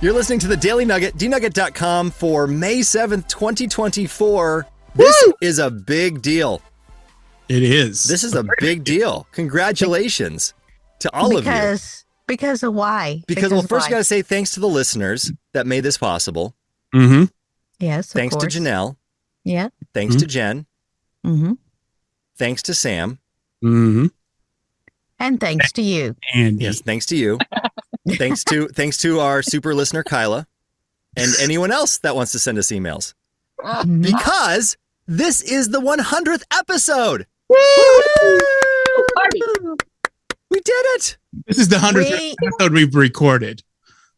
You're listening to the Daily Nugget, dnugget.com for May 7th, 2024. This is a big deal. It is. This is a big deal. Congratulations to all of you. Because of why? Because well, first you got to say thanks to the listeners that made this possible. Mm-hmm. Yes, of Thanks course. to Janelle. Yeah. Thanks to Jen. Mm-hmm. Thanks to Sam. Mm-hmm. And thanks to you. Andy. Yes, thanks to you. thanks to our super listener Kyla, and anyone else that wants to send us emails. Because this is the 100th episode. Woo! We did it. This is the 100th episode we've recorded.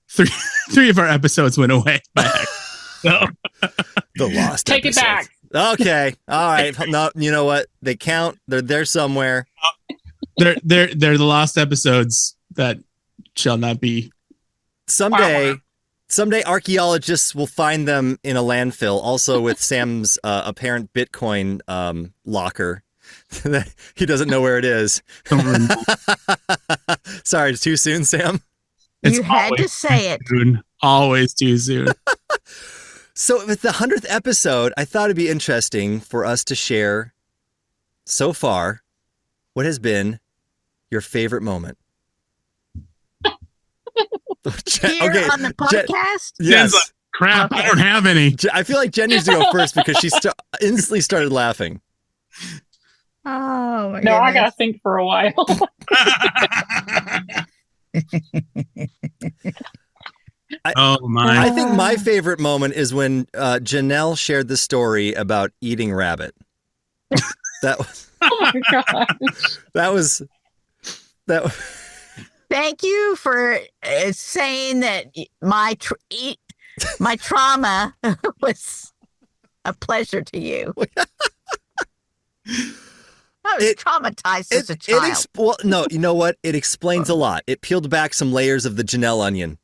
Three of our episodes went away back. So. The lost Take episodes. it back. Okay. All right. No, you know what? They count. They're there somewhere. They're the lost episodes that shall not be. Someday archaeologists will find them in a landfill, also with Sam's apparent Bitcoin locker. He doesn't know where it is. Sorry, too soon, Sam? You had to say it. Soon. Always too soon. So with the 100th episode, I thought it'd be interesting for us to share so far what has been your favorite moment. Here on the podcast? Yes. Jen's like, crap, I don't have any. I feel like Jen needs to go first because she instantly started laughing. Oh, my No, I goodness. gotta think for a while. I think my favorite moment is when Janelle shared the story about eating rabbit. That was. Oh my gosh. That was. Thank you for saying that my trauma was a pleasure to you. I was traumatized as a child. Well, no, you know what? It explains a lot. It peeled back some layers of the Janelle onion.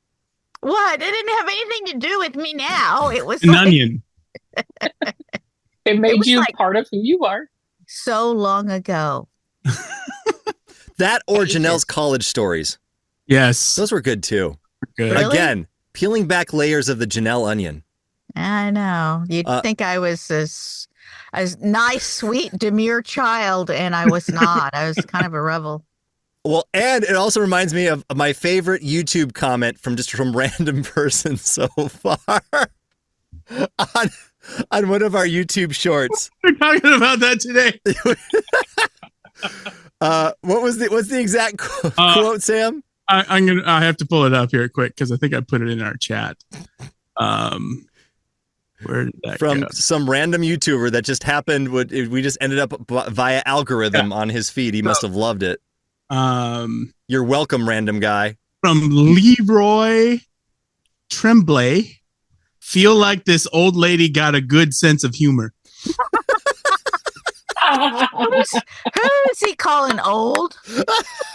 What? It didn't have anything to do with me now. It was An onion. It made was you like- part of who you are. so long ago. That or Janelle's college stories. Yes. Those were good too. Good. Really? Again, peeling back layers of the Janelle onion. I know. You'd think I was a nice, sweet, demure child, and I was not. I was kind of a rebel. Well, and it also reminds me of my favorite YouTube comment from random person so far on one of our YouTube shorts. We're talking about that today. What's the exact quote, Sam? I have to pull it up here quick because I think I put it in our chat. Where did that From go? some random YouTuber that just happened. We just ended up via algorithm on his feed. He must have loved it. You're welcome, random guy. From Leroy Tremblay. Feel like this old lady got a good sense of humor. Who is he calling old?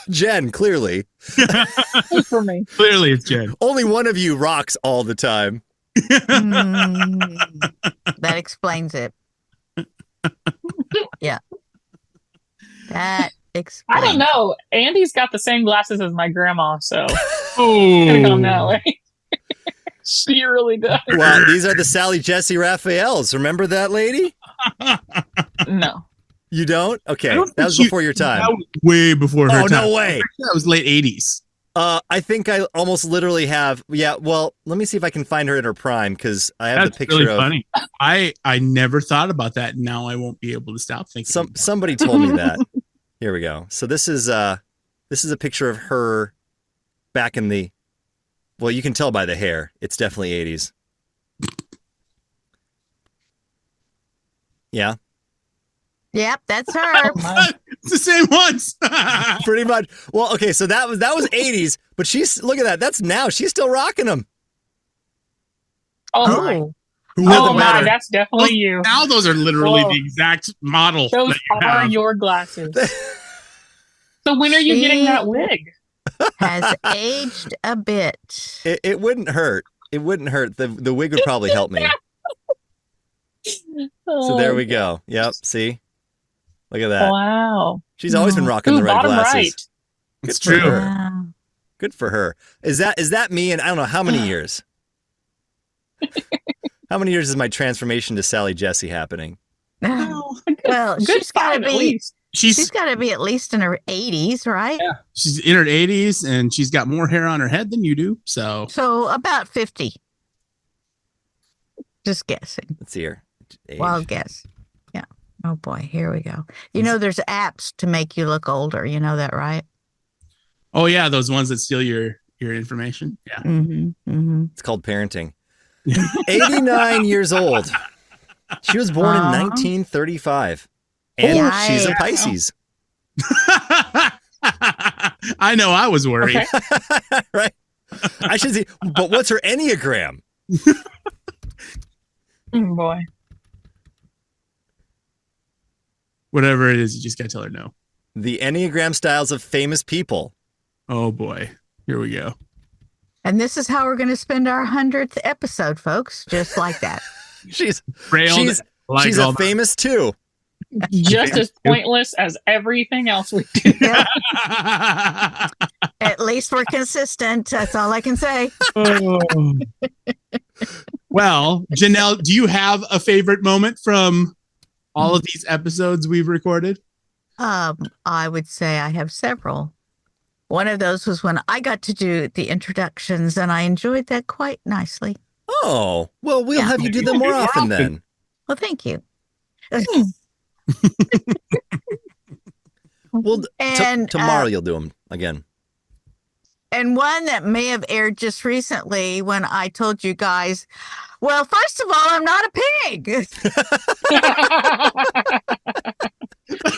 Jen, clearly. For me. Clearly, it's Jen. Only one of you rocks all the time. That explains it. Yeah. That explains I don't know. Andy's got the same glasses as my grandma, so Oh, could have gone that way. She really does. Well, these are the Sally Jesse Raphaels. Remember that lady? No. You don't? Okay. I don't That was think before your time. That was way before her Oh, time. no way. That was late 80s. I think I almost literally have. Yeah, well, let me see if I can find her in her prime because I have That's the picture really of. funny. I never thought about that. And now I won't be able to stop thinking. about it. Somebody told me that. Here we go. So this is a picture of her back in the. Well, you can tell by the hair. It's definitely 80s. Yeah. Yep, that's her. It's the same ones. Pretty much. Well, okay, so that was 80s, but she's look at that. That's now. She's still rocking them. Oh, my. Who Oh wouldn't my, matter? that's definitely you. Now those are literally Whoa. the exact model. Those that you are have. your glasses. So when are you She- getting that wig? Has aged a bit. It wouldn't hurt. It wouldn't hurt. The wig would probably help me. So there we go. Yep. See? Look at that. Wow. She's always been rocking Ooh, the red bottom glasses. right. It's Good for true. her. Wow. Good for her. Is that me in I don't know how many years? How many years is my transformation to Sally Jesse happening? Well, Good she's got to five, at be. least. She's got to be at least in her 80s, right? Yeah, she's in her 80s, and she's got more hair on her head than you do. So about 50. Just guessing. Let's see here. Age. Wild guess. Yeah. Oh boy, here we go. You know, there's apps to make you look older. You know that, right? oh yeah, those ones that steal your information. Yeah. Mm-hmm. Mm-hmm. It's called parenting. 89 years old. She was born in 1935. And she's a Pisces. I know, I was worried. Okay. Right? I should see. But what's her Enneagram? Oh, boy. Whatever it is, you just gotta tell her no. The Enneagram styles of famous people. Oh boy, here we go. And this is how we're going to spend our 100th episode, folks. Just like that. She's Railed like she's all a famous too. Just as pointless as everything else we do. Yep. At least we're consistent. That's all I can say. Oh. Well, Janelle, do you have a favorite moment from all of these episodes we've recorded? I would say I have several. One of those was when I got to do the introductions, and I enjoyed that quite nicely. Oh, well, we'll have you do them more often then. Well, thank you. Well, And, tomorrow you'll do them again. And one that may have aired just recently when I told you guys, well, first of all, I'm not a pig.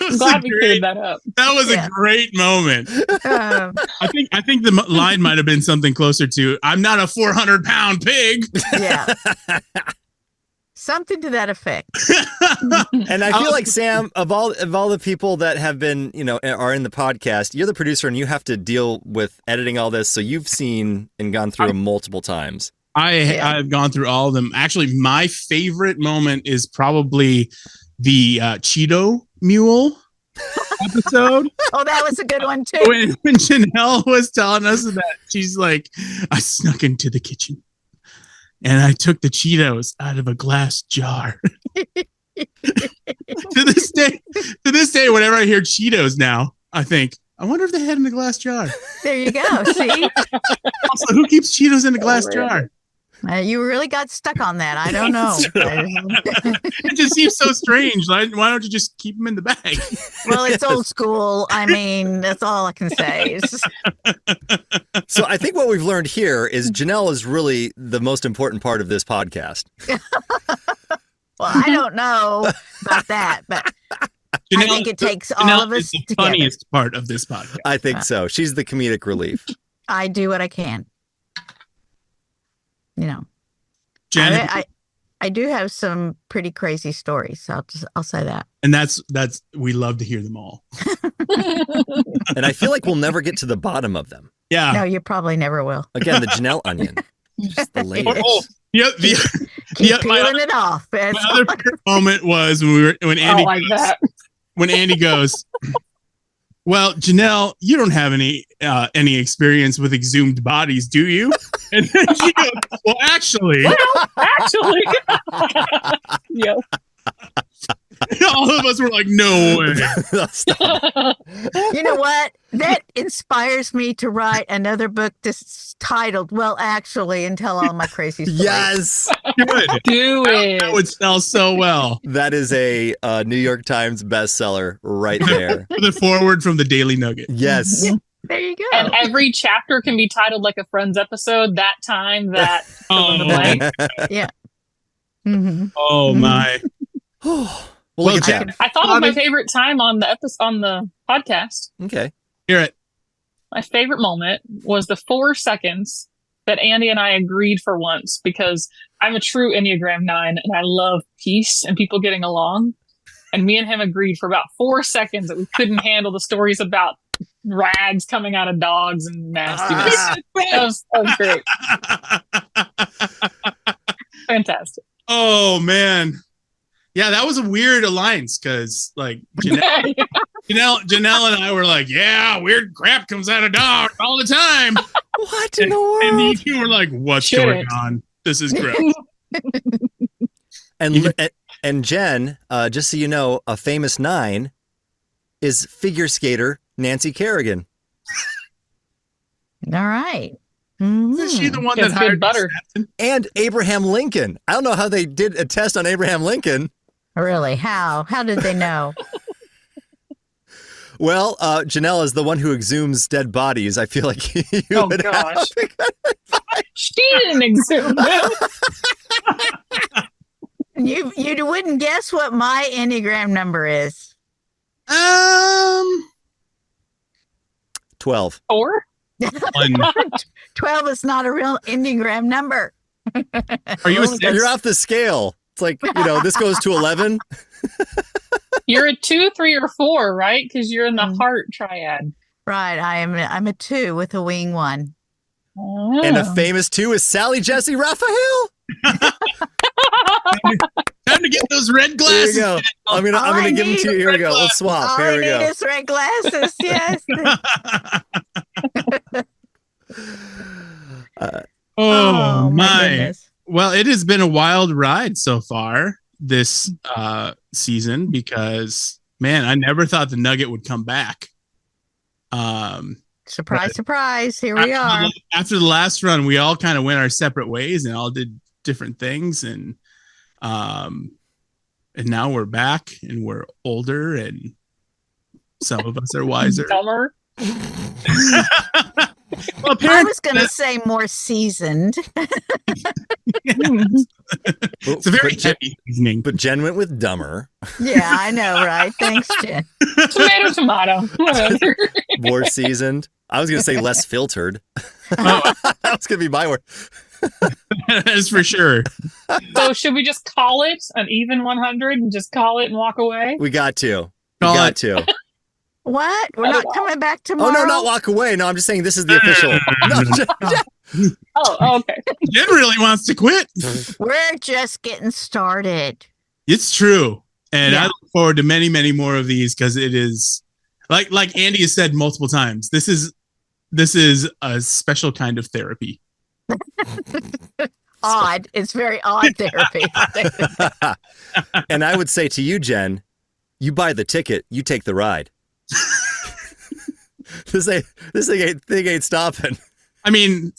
I'm glad we cleared that up. That was a great moment. Um, I think the line might have been something closer to "I'm not a 400-pound pig." yeah. Something to that effect. And I feel like, Sam, of all the people that have been, are in the podcast, you're the producer and you have to deal with editing all this. So you've seen and gone through them multiple times. I've gone through all of them. Actually, my favorite moment is probably the Cheeto Mule episode. Oh, that was a good one too. When Janelle was telling us that, she's like, I snuck into the kitchen and I took the Cheetos out of a glass jar. To this day, whenever I hear Cheetos now, I think, I wonder if they had in a glass jar. There you go. See? Also, who keeps Cheetos in a glass jar? You really got stuck on that. I don't know. It just seems so strange. Why don't you just keep them in the bag? Well, it's old school. I mean, that's all I can say. So I think what we've learned here is Janelle is really the most important part of this podcast. Well, I don't know about that, but I think it takes all of us is the together. funniest part of this podcast. I think so. She's the comedic relief. I do what I can. Jen, I do have some pretty crazy stories. I'll say that. and that's we love to hear them all. And I feel like we'll never get to the bottom of them. Yeah. No, you probably never will. Again, the Janelle onion. Just the latest. Yep. Keep peeling it off. My other favorite moment was when Andy like that. When Andy goes, well, Janelle, you don't have any experience with exhumed bodies, do you? And then she goes, well, actually. Yep. All of us were like, no way. You know what? That inspires me to write another book that's titled, well, actually, and tell all my crazy stories. Yes. Good. Do it. That would sell so well. That is a New York Times bestseller right there. The forward from the Daily Nugget. Yes. There you go. And every chapter can be titled like a Friends episode. That time, that fill in the blank. Yeah. Mm-hmm. Oh, my. Well, look at that. I thought of my favorite time on the podcast. Okay. Hear it. My favorite moment was the 4 seconds that Andy and I agreed for once, because I'm a true Enneagram 9 and I love peace and people getting along. And me and him agreed for about 4 seconds that we couldn't handle the stories about rags coming out of dogs and nastiness. That was great. Fantastic. Oh, man. Yeah, that was a weird alliance because, like, Janelle and I were like, yeah, weird crap comes out of dogs all the time. What in the world? And you two were like, what's going on? This is gross. And Jen, just so you know, a famous 9 is figure skater Nancy Kerrigan. All right. Isn't she the one that Gets good hired butter. And Abraham Lincoln. I don't know how they did a test on Abraham Lincoln. Really? How? How did they know? Well, Janelle is the one who exhumes dead bodies. I feel like you Oh, would gosh. have. She didn't exhume them. You wouldn't guess what my Enneagram number is. 12. 4? 12 is not a real Enneagram number. Are you a 6? You're off the scale. It's like, this goes to 11. You're a 2, 3, or 4, right? Because you're in the heart triad. Right. I'm a 2 with a wing 1. Oh. And a famous 2 is Sally Jesse Raphael. Time to get those red Here glasses. you go. I'm gonna give them to you. Here we go. red Let's swap. All Here I we need go. is red glasses. Yes. Oh, my. Goodness. Well, it has been a wild ride so far this season because, man, I never thought the Nugget would come back. Surprise, surprise. Here we are. After the last run, we all kind of went our separate ways and all did different things. And now we're back and we're older and some of us are wiser. Dumber. Well, I was going to say more seasoned. It's a very heavy seasoning. But Jen went with dumber. Yeah, I know, right? Thanks, Jen. Tomato. Whatever. More seasoned. I was gonna say less filtered. Oh, That was gonna be my word. that is for sure. So should we just call it an even 100 and just call it and walk away? We got to. We Call got it. to. What? We're not coming back Oh tomorrow? no, not walk away. No, I'm just saying this is the official. No, Oh, okay. Jen really wants to quit. We're just getting started. It's true. And I Yeah. look forward to many, many more of these because it is like Andy has said multiple times. This is a special kind of therapy. Odd. It's very odd therapy. And I would say to you, Jen, you buy the ticket, you take the ride. This thing ain't stopping. I mean,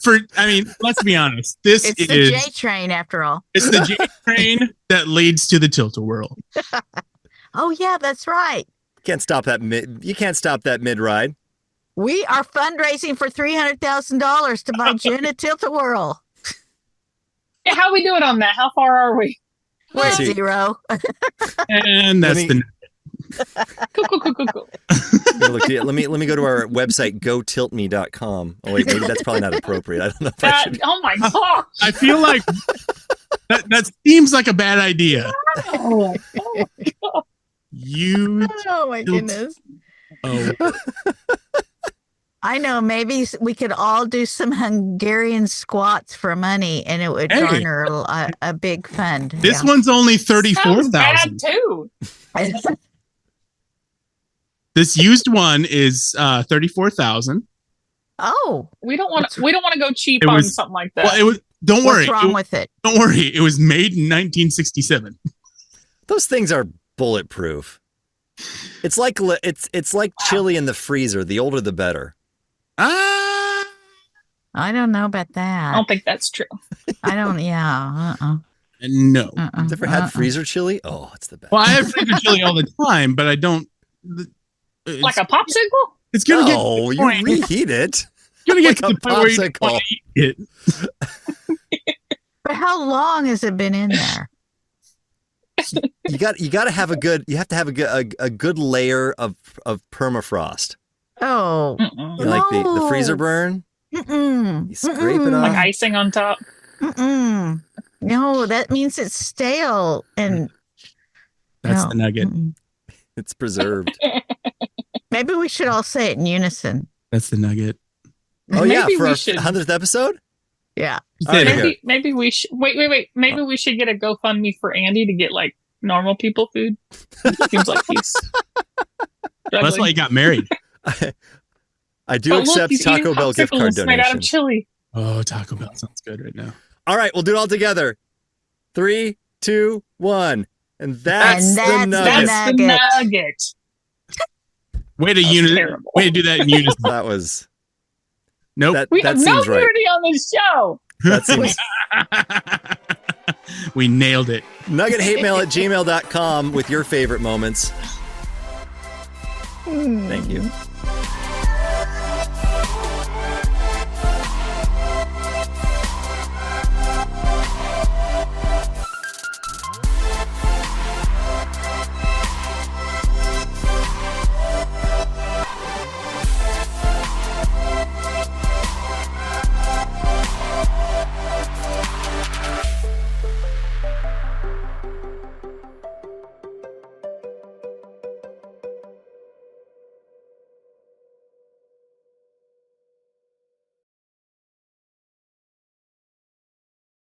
let's be honest. This It's is the J train after all. it's the J train that leads to the Tilt-A-Whirl. Oh yeah, that's right. Can't stop that you can't stop that mid ride. We are fundraising for $300,000 to buy Jen a Tilt-A-Whirl. Yeah, how are we doing on that? How far are we? We're See. 0. And that's Let me- Cool. Here, look, let me go to our website, gotiltme.com. Oh wait, maybe that's probably not appropriate. I don't know if I should. Oh my gosh. I feel like that seems like a bad idea. Oh, You Oh my goodness. oh I know. Maybe we could all do some Hungarian squats for money, and it would Hey. garner a big fund. this one's only sounds 34,000. bad too. This used one is 34,000. Oh, We don't want to go cheap It on was- something like that. Well, it was. Don't worry. what's wrong with it? Don't worry. It was made in 1967. Those things are bulletproof. It's like chili in the freezer. The older, the better. Ah, I don't know about I that. don't think that's true. I don't. Yeah. no. Have you ever had freezer chili? Oh, it's the best. Well, I have freezer chili all the time, but I don't. Like a popsicle? It's gonna get No, to the you point. reheat it. Gonna get like to the a point where you don't popsicle. want to eat it. But how long has it been in there? You got to have a good. You have to have a good layer of permafrost. Oh, Mm-mm. You know, like the No. freezer burn. mm-mm. You scrape it Mm-mm. off. Like icing on top? Mm-mm. No, that means it's stale and That's no. the Nugget. Mm-mm. It's preserved. Maybe we should all say it in unison. That's the Nugget. Oh yeah, Maybe for we our should. 100th episode. Yeah. All right, Say it. here. Maybe we should wait. Maybe we should get a GoFundMe for Andy to get like normal people food. Seems like he's That's why he got married. I do accept Taco Bell gift card made out of donation. chili. Oh, Taco Bell sounds good right now. All right, we'll do it all together. 3, 2, 1. And that's, that's the nugget. That's the nugget. Way to terrible. way to do that in unison. That was. Nope. We that have no seems right. unity on this show. That seems. We nailed it. nuggethatemail@gmail.com with your favorite moments. Thank you.